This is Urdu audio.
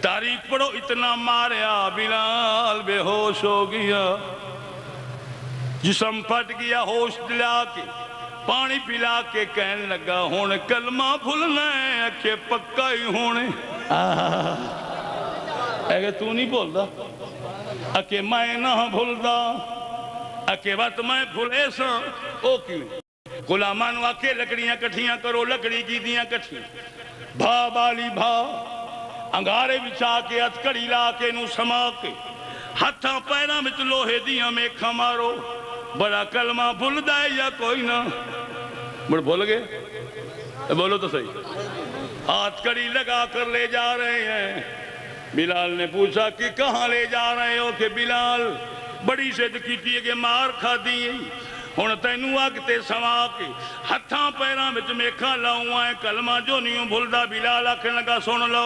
تاریخ پڑھو اتنا ماریا بلال بے ہوش ہو گیا، جسم پھٹ گیا، ہوش دلا کے پانی پلا کے کہنے لگا ہونے کلمہ بھولنا ہے اکھے پکا ہی ہونے اگر تو نہیں بھول دا اکھے میں نہ بھول دا اکھے وقت میں بھولے سا او کیوں غلامانو آکے لکڑیاں کٹھیاں کرو، لکڑی کی دیاں کٹھیاں بھا بالی بھا انگارے بچا کے اتکڑی لا کے نو سما کے ہتھاں پیرا میں لوہے دیاں میں کھمارو بڑا کلمہ بھول دائے یا کوئی نہ بڑا بھول گئے بولو تو صحیح ہاتھ کڑی لگا کر لے جا رہے ہیں۔ بلال نے پوچھا کہ کہاں لے جا رہے ہو کہ بلال بڑی شد کی تھی کہ مار کھا دی ہون تینو آگتے سما کے ہتھاں پیرا میں میکھا لاؤں آئے کلمہ جو نہیں بھول دا بلال آکھنے لگا سن لو